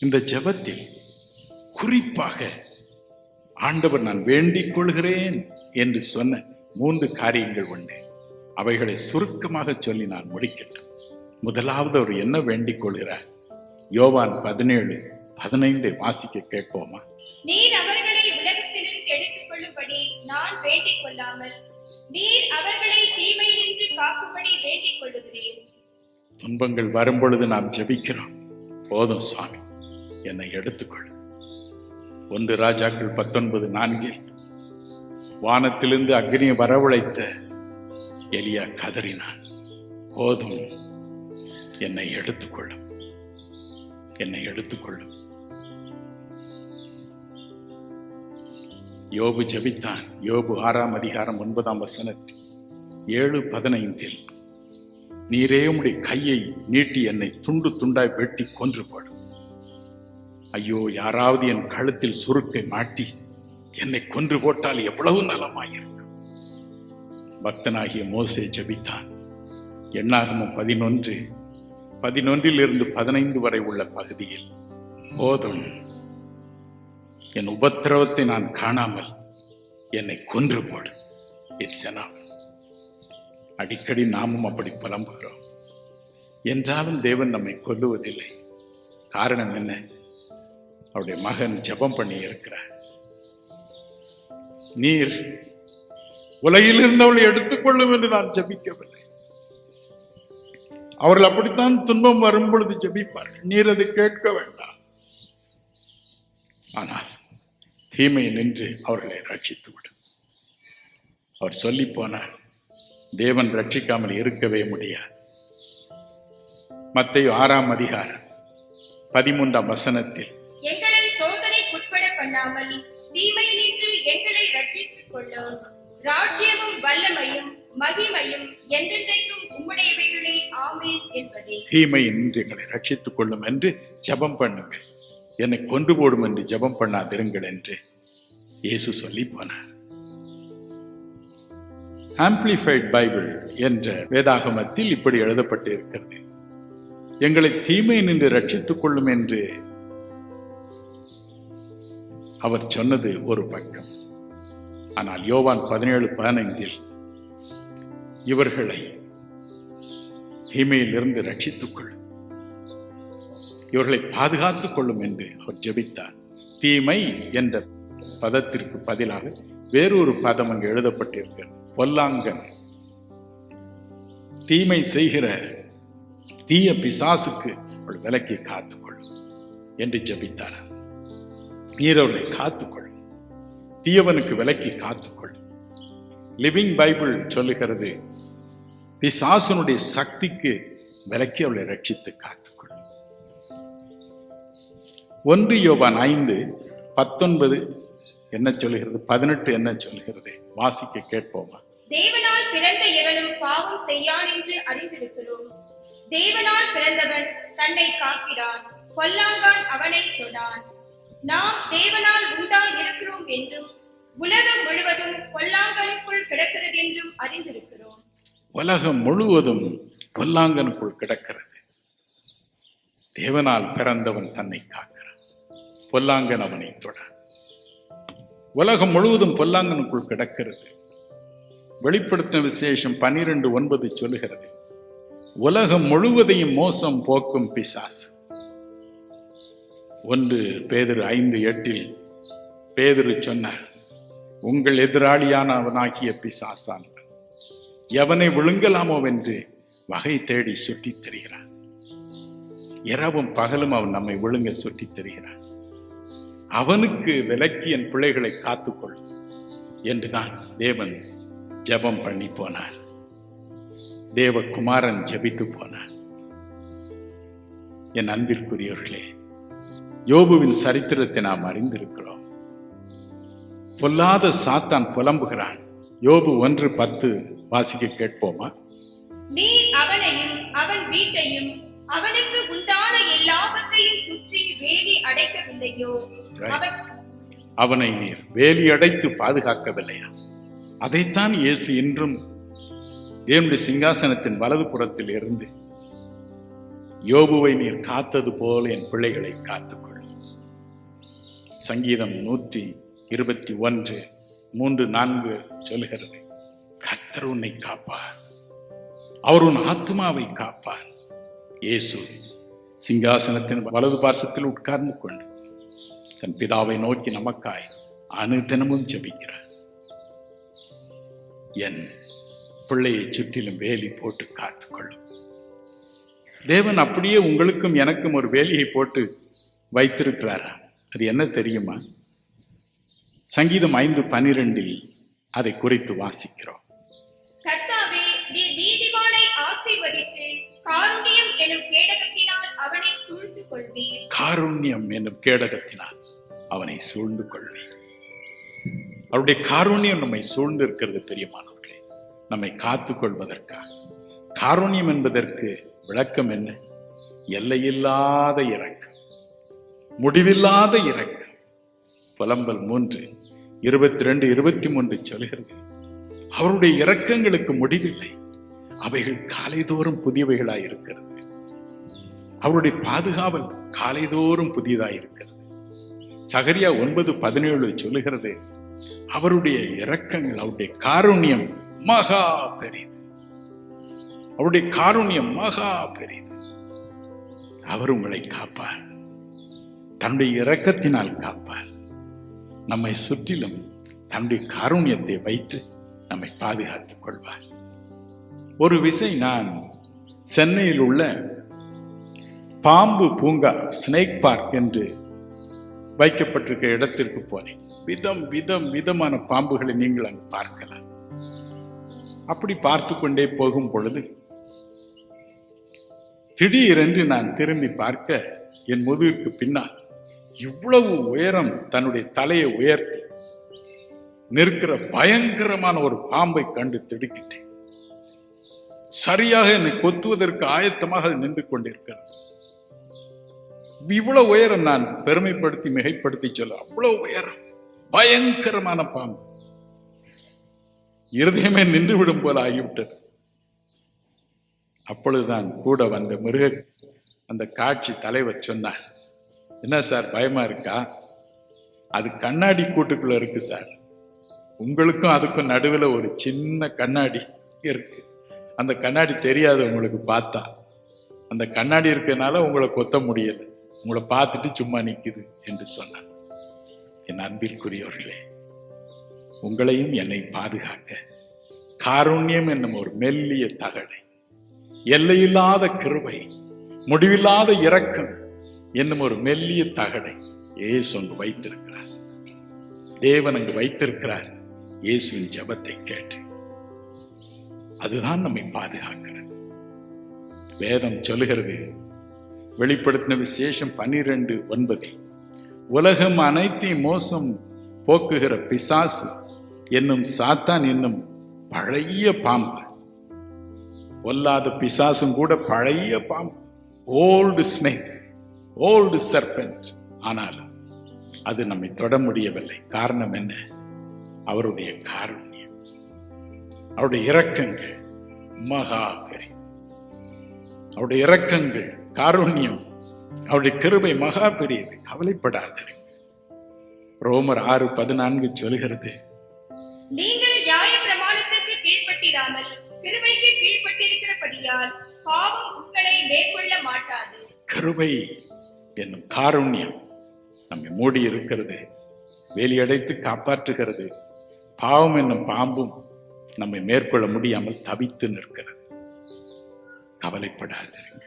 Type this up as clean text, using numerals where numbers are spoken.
இந்த ஜெபத்தில் குறிப்பாக ஆண்டவர் நான் வேண்டிக் கொள்கிறேன் என்று சொன்ன 3 காரியங்கள் உண்டு. அவைகளை சுருக்கமாக சொல்லி நான் முடிக்கட்டும். முதலாவது அவர் என்ன வேண்டிக் கொள்கிறார்? யோவான் 17:15 வாசிக்க கேட்போமா? நீர் அவர்களை உலகத்திலிருந்து எடுத்துக் கொள்ளும்படி நான் வேண்டிக் கொள்ளாமல் நீர் அவர்களை தீமையினின்று காக்கும்படி வேண்டிக் கொள்ளுகிறேன். துன்பங்கள் வரும்பொழுது நாம் ஜெபிக்கிறோம், போதும் சுவாமி என்னை எடுத்துக்கொள். 1 ராஜாக்கள் 19:4 வானத்திலிருந்து அக்னியை வரவழைத்த எலியா கதறினான், போதும் என்னை எடுத்துக்கொள்ளும், என்னை எடுத்துக்கொள்ளும். யோபு ஜெபித்தான். யோபு 6:9 7:15 நீரே உம்முடைய கையை நீட்டி என்னை துண்டு துண்டாய் வெட்டி கொன்று போடும். ஐயோ, யாராவது என் கழுத்தில் சுருக்கை மாட்டி என்னை கொன்று போட்டால் எவ்வளவு நலமாயிருக்கும். பக்தனாகிய மோசே ஜெபித்தான். எண்ணாகமம் 11:11 15 வரை உள்ள பகுதியில், போதும் என் உபத்திரவத்தை நான் காணாமல் என்னை கொன்று போடு, இட்ஸ் எனஃப். அடிக்கடி நாமும் அப்படி புலம்புகிறோம். என்றாலும் தேவன் நம்மை கொல்லுவதில்லை. காரணம் என்ன? அவருடைய மகன் ஜெபம் பண்ணி இருக்கிறார். நீர் உலகிலிருந்து அவளை எடுத்துக்கொள்ளும் என்று நான் ஜெபிக்கவில்லை. அவர்கள் அப்படித்தான் துன்பம் வரும் பொழுது ஜெபிப்பார்கள். நீர் அதை கேட்க வேண்டாம். ஆனால் தீமை நின்று அவர்களை ரட்சித்துவிடும். அவர் சொல்லி போனார், தேவன் ரட்சிக்காமல் இருக்கவே முடியாது. மத்தேயு 6:13 எங்களை சோதனைக்குட்பட பண்ணாமல் தீமையினின்று எங்களை ரட்சித்துக் கொள்ளும். ராஜ்யமும் வல்லமையும் மகிமையும் என்றென்றைக்கும் உம்முடையவைகளே, ஆமென் என்பதே. தீமையினின்று எங்களை ரட்சித்துக் கொள்ளும் என்று ஜெபம் பண்ணுங்கள், என்னை கொன்று போடும் என்று ஜெபம் பண்ணாதிருங்கள் என்று இயேசு சொல்லி போனார். ஆம்பிளிஃபைட் பைபிள் என்ற வேதாகமத்தில் இப்படி எழுதப்பட்டு இருக்கிறது, எங்களை தீமை நின்று ரட்சித்துக் கொள்ளும் என்று அவர் சொன்னது ஒரு பக்கம். ஆனால் யோவான் 17:15 இவர்களை தீமையிலிருந்து ரட்சித்துக் கொள்ளும், இவர்களை பாதுகாத்துக் கொள்ளும் என்று அவர் ஜெபித்தார். தீமை என்ற பதத்திற்கு பதிலாக வேறொரு பதம் அங்கு எழுதப்பட்டிருக்கிறது, பொல்லாங்கன். தீமை செய்கிற தீய பிசாசுக்கு அவள் விலக்கி காத்துக்கொள்ளும் என்று ஜெபித்தார். நீரவர்களை காத்துக்கொள்ளும், தீயவனுக்கு விலக்கி காத்துக்கொள்ளும். லிவிங் பைபிள் சொல்லுகிறது, பிசாசனுடைய சக்திக்கு விலக்கி அவளை ரட்சித்து காத்துக்கொள்ளும். 1 யோவான் 5:19 என்ன சொல்லுகிறது, 18 என்ன சொல்லுகிறது? வாசிக்க கேட்போமா? தேவனால் பிறந்த எவனும் பாவம் செய்யான் என்று அறிந்திருக்கிறோம். தேவனால் பிறந்தவன் தன்னை காக்கிறான், பொல்லாங்கான் அவனை தொடான். நாம் தேவனால் உண்டாய் இருக்கிறோம் என்றும் உலகம் முழுவதும் பொல்லாங்கனுக்குள் கிடக்கிறது என்றும் அறிந்திருக்கிறோம். உலகம் முழுவதும் பொல்லாங்கனுக்குள் கிடக்கிறது. தேவனால் பிறந்தவன் தன்னை காக்கிறான், பொல்லாங்கன் அவனை தொடான். உலகம் முழுவதும் பொல்லாங்கனுக்குள் கிடக்கிறது. வெளிப்படுத்தின விசேஷம் 12:9 சொல்லுகிறது, உலகம் முழுவதையும் மோசம் போக்கும் பிசாசு. 1 பேதுரு 5:8 பேதுரு சொன்னார், உங்கள் எதிராளியானவனாகிய பிசாசானவன் எவனை விழுங்கலாமோ என்று வகை தேடி சுற்றித் திரிகிறான். இரவும் பகலும் அவன் நம்மை விழுங்க சுற்றித் திரிகிறான். அவனுக்கு விலக்கி என் பிள்ளைகளை காத்துக்கொள்ளும் என்றுதான் தேவன் ஜெபம் பண்ணி போனார். தேவகுமாரன் ஜெபித்து போனார். என் அன்பிற்குரியவர்களே, யோபுவின் சரித்திரத்தை நாம் அறிந்திருக்கிறோம். பொல்லாத சாத்தான் புலம்புகிறான். யோபு 1:10 வாசிக்க கேட்போமா? நீ அவனையும் அவன் வீட்டையும் அவனுக்கு உண்டான எல்லாவற்றையும் சுற்றி வேலி அடைக்கவில்லையோ? அவனை நீர் வேலி அடைத்து பாதுகாக்கவில்லையா? அதைத்தான் இயேசு இன்றும் தேவனுடைய சிங்காசனத்தின் வலது புறத்தில் இருந்து யோபுவை நீர் காத்தது போல என் பிள்ளைகளை காத்துக்கொள்ளும். சங்கீதம் 121:3-4 சொல்லுகிறது, கர்த்தர் உன்னை காப்பார், அவர் உன் ஆத்மாவை காப்பார். இயேசு சிங்காசனத்தின் வலது பார்சத்தில் உட்கார்ந்து கொண்டு தன் பிதாவை நோக்கி நமக்காய் அனுதினமும் ஜெபிக்கிறார். என் பிள்ளையை சுற்றிலும் வேலி போட்டு காத்துக்கொள்ளும். தேவன் அப்படியே உங்களுக்கும் எனக்கும் ஒரு வேலியை போட்டு வைத்திருக்கிறாரா? அது என்ன தெரியுமா? சங்கீதம் 5:12 அதை குறித்து வாசிக்கிறோம். கர்த்தாவே, நீர் நீதிமானை ஆசீர்வதித்து காருண்யம் எனும் கேடகத்தினால் அவனை சூழ்ந்து கொள்வீர். காருண்யம் என்னும் கேடகத்தினால் அவனை சூழ்ந்து கொள்வீர். அவருடைய காருண்யம் நம்மை சூழ்ந்து இருக்கிறது பிரியமானவர்களே, நம்மை காத்துக் கொள்வதற்காக. காருண்யம் என்பதற்கு விளக்கம் என்ன? எல்லையில்லாத இரக்கம், முடிவில்லாத இரக்கம். புலம்பல் 3:22-23 சொல்கிறது, அவருடைய இரக்கங்களுக்கு முடிவில்லை, அவைகள் காலைதோறும் புதியவைகளாய் இருக்கிறது. அவருடைய பாதுகாவல் காலைதோறும் புதியதாய் இருக்கிறது. சகரியா 9:17 சொல்லுகிறது, அவருடைய இரக்கங்கள், அவருடைய காருண்யம் மகா பெரிது. அவருடைய காருண்யம் மகா பெரிது. அவர் உங்களை காப்பார், தன்னுடைய இரக்கத்தினால் காப்பார். நம்மை சுற்றிலும் தன்னுடைய காருண்யத்தை வைத்து நம்மை பாதுகாத்துக் கொள்வார். ஒரு விசை நான் சென்னையில் உள்ள பாம்பு பூங்கா, ஸ்னேக் பார்க் என்று வைக்கப்பட்டிருக்க இடத்திற்கு போனேன். விதமான பாம்புகளை நீங்கள் அங்கு பார்க்கலாம். அப்படி பார்த்து கொண்டே போகும் பொழுது திடீரென்று நான் திரும்பி பார்க்க என் முதுகிற்கு பின்னால் இவ்வளவு உயரம் தன்னுடைய தலையை உயர்த்தி நிற்கிற பயங்கரமான ஒரு பாம்பை கண்டு திடுக்கிட்டேன். சரியாக என்னை கொத்துவதற்கு ஆயத்தமாக அது நின்று கொண்டிருக்கிறது. இவ்வளவு உயரம், நான் பெருமைப்படுத்தி மிகைப்படுத்தி சொல்ல, அவ்வளவு உயரம், பயங்கரமான பாம்பு. இருதயமே நின்று விடும் போல ஆகிவிட்டது. அப்பொழுதுதான் கூட வந்த அந்த காட்சி தலைவர் சொன்னார், என்ன சார் பயமா இருக்கா? அது கண்ணாடி கூட்டுக்குள்ள இருக்கு சார், உங்களுக்கும் அதுக்கும் நடுவில் ஒரு சின்ன கண்ணாடி இருக்கு. அந்த கண்ணாடி தெரியாது உங்களுக்கு பார்த்தா. அந்த கண்ணாடி இருக்கனால உங்களை கொத்த முடியல, உங்களை பார்த்துட்டு சும்மா நிக்குது என்று சொன்னார். என் அன்பிற்குரியவர்களே, உங்களையும் என்னை பாதுகாக்க காருண்யம் என்னும் ஒரு மெல்லிய தகடை, எல்லையில்லாத கிருபை, முடிவில்லாத இரக்கம் என்னும் ஒரு மெல்லிய தகடை இயேசு அங்கு வைத்திருக்கிறார். தேவன் அங்கு வைத்திருக்கிறார். இயேசுவின் ஜெபத்தை கேட்டு அதுதான் நம்மை பாதுகாக்கிறது. வேதம் சொல்லுகிறது, வெளிப்படுத்தின விசேஷம் 12:9, உலகம் அனைத்தையும் மோசம் போக்குகிற பிசாசு என்னும் சாத்தான் என்னும் பழைய பாம்பு, பொல்லாத பிசாசும் கூட பழைய பாம்பு, ஓல்டு ஸ்னேக், ஓல்டு சர்பென்ட். ஆனாலும் அது நம்மை தொட முடியவில்லை. காரணம் என்ன? அவருடைய காருண்யம், அவருடைய இரக்கங்கள் மகா பெரிது. அவருடைய இரக்கங்கள், காருண்யம், அவருடைய கிருபை மகா பெரியது. கவலைப்படாதீங்க. ரோமர் 6:14 சொல்கிறது, நீங்கள் நியாய பிரமாணத்திற்கு கீழ்ப்பட்டிராமல் கிருபைக்கு கீழ்ப்பட்டிருக்கிறபடியால் பாவம் உங்களை மேற்கொள்ள மாட்டாது. கிருபை என்னும் காருண்யம் நம்மை மூடி இருக்கிறது, வேலியடைத்து காப்பாற்றுகிறது. பாவம் என்னும் பாம்பும் நம்மை மேற்கொள்ள முடியாமல் தவித்து நிற்கிறது. கவலைப்படாதீர்கள்.